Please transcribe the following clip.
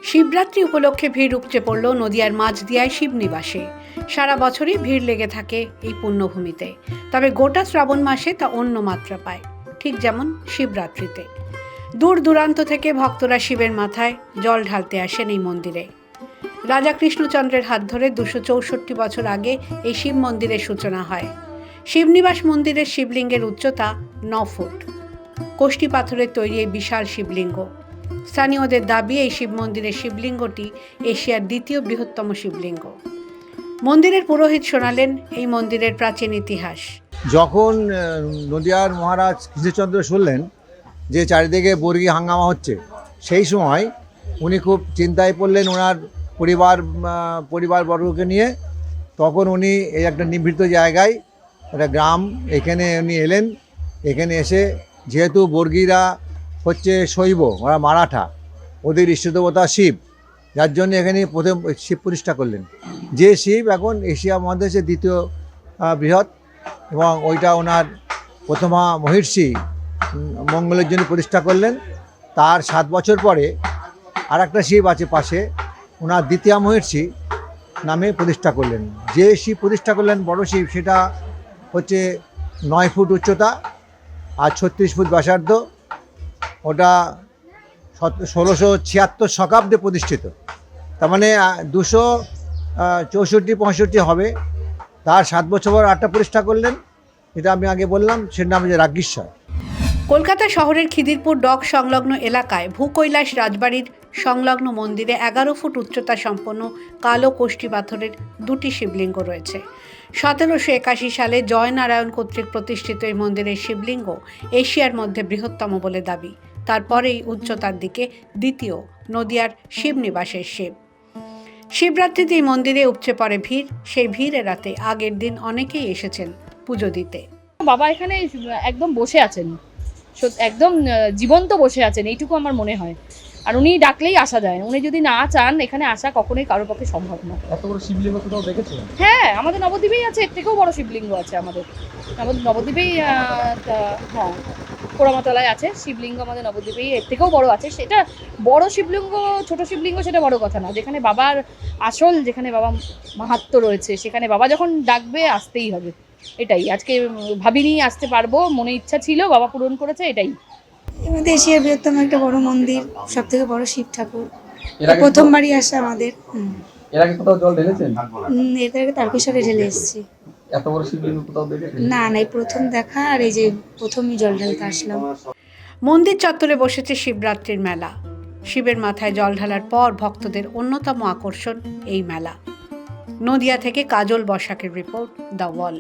শিবরাত্রি উপলক্ষে ভিড় উপচে পড়ল নদিয়ার মাঝদিয়ায় শিবনিবাসে। সারা বছরই ভিড় লেগে থাকে এই পুণ্যভূমিতে, তবে গোটা শ্রাবণ মাসে তা অন্য মাত্রা পায়, ঠিক যেমন শিবরাত্রিতে। দূর দূরান্ত থেকে ভক্তরা শিবের মাথায় জল ঢালতে আসেন এই মন্দিরে। রাজা কৃষ্ণচন্দ্রের হাত ধরে 264 বছর আগে এই শিব মন্দিরের সূচনা হয়। শিবনিবাস মন্দিরের শিবলিঙ্গের উচ্চতা 9 ফুট। কোষ্টি পাথরের তৈরি এই বিশাল শিবলিঙ্গ। স্থানীয়দের দাবি, এই শিব মন্দিরের শিবলিঙ্গটি এশিয়ার দ্বিতীয় বৃহত্তম শিবলিঙ্গ। মন্দিরের পুরোহিত শোনালেন এই মন্দিরের প্রাচীন ইতিহাস। যখন নদিয়ার মহারাজ কৃষ্ণচন্দ্র শুনলেন যে চারিদিকে বর্গী হাঙ্গামা হচ্ছে, সেই সময় উনি খুব চিন্তায় পড়লেন ওনার পরিবারবর্গকে নিয়ে। তখন উনি এই একটা নিভৃত জায়গায়, একটা গ্রাম, এখানে উনি এলেন। এখানে এসে যেহেতু বর্গীরা হচ্ছে শৈব, ওরা মারাঠা, ওদের ইষ্টদেবতা শিব, যার জন্য এখানে প্রথম শিব প্রতিষ্ঠা করলেন। যে শিব এখন এশিয়া মহাদেশের দ্বিতীয় বৃহৎ, এবং ওইটা ওনার প্রথমা মহিষী মঙ্গলের জন্য প্রতিষ্ঠা করলেন। তার 7 বছর পরে আর একটা শিব আছে পাশে, ওনার দ্বিতীয় মহিষী নামে প্রতিষ্ঠা করলেন। যে শিব প্রতিষ্ঠা করলেন বড় শিব, সেটা হচ্ছে 9 ফুট উচ্চতা আর 36 ফুট ব্যাসার্ধ। ওটা 1676 শতাব্দে প্রতিষ্ঠিত, তার মানে 264-65 হবে। তার 7 বছর পর আটটা প্রতিষ্ঠা করলেন, যেটা আমি আগে বললাম, সের নাম হচ্ছে রাজ্ঞীশ্বর। কলকাতা শহরের খিদিরপুর ডক সংলগ্ন এলাকায় ভূকৈলাস রাজবাড়ির সংলগ্ন মন্দিরে 11 ফুট উচ্চতা সম্পন্ন কালো কোষ্টি পাথরের 2টি শিবলিঙ্গ রয়েছে। 1781 সালে জয়নারায়ণ কর্তৃক প্রতিষ্ঠিত এই মন্দিরের শিবলিঙ্গ এশিয়ার মধ্যে বৃহত্তম বলে দাবি। তারপরেই উচ্চতার দিকে দ্বিতীয় নদিয়ার শিবনিবাসের শিব। শিবরাত্রিতে এই মন্দিরে উপচে পড়ে ভিড়। সেই ভিড় এড়াতে আগের দিন অনেকেই এসেছেন পুজো দিতে। বাবা এখানে একদম বসে আছেন, একদম জীবন্ত বসে আছেন, এইটুকু আমার মনে হয়। আর উনি ডাকলেই আসা যায়, উনি যদি না চান এখানে আসা কখনোই কারোর পক্ষে সম্ভব না। এত বড় শিবলিঙ্গ কোথাও দেখেছেন? হ্যাঁ, আমাদের নবদ্বীপেই আছে, এর থেকেও বড় শিবলিঙ্গ আছে আমাদের নবদ্বীপেই। হ্যাঁ, পোড়ামাতলায় আছে শিবলিঙ্গ, আমাদের নবদ্বীপেই এর থেকেও বড় আছে। সেটা বড় শিবলিঙ্গ ছোট শিবলিঙ্গ সেটা বড় কথা না, যেখানে বাবার আসল, যেখানে বাবা মাহাত্ম্য রয়েছে, সেখানে বাবা যখন ডাকবে আসতেই হবে। এটাই আজকে ভাবিনি আসতে পারবো, মনে ইচ্ছা ছিল, বাবা পূরণ করেছে, এটাই। আমাদের এশিয়ার বৃহত্তম একটা বড় মন্দির, সব থেকে বড় শিব ঠাকুর। প্রথমবারই আসা আমাদের। এর আগে কোথাও জল ঢেলেছেন? এর আগে তারকেশ্বরে ঢেলে এসেছি। এত বড় শিবলিঙ্গ কোথাও দেখেছেন? না, এই প্রথম দেখা, আর এই যে প্রথমই জল ঢালতে আসলাম। মন্দির চত্বরে বসেছে শিবরাত্রির মেলা। শিবের মাথায় জল ঢালার পর ভক্তদের অন্যতম আকর্ষণ এই মেলা। নদিয়া থেকে কাজল বসাকের রিপোর্ট, দ্য ওয়াল।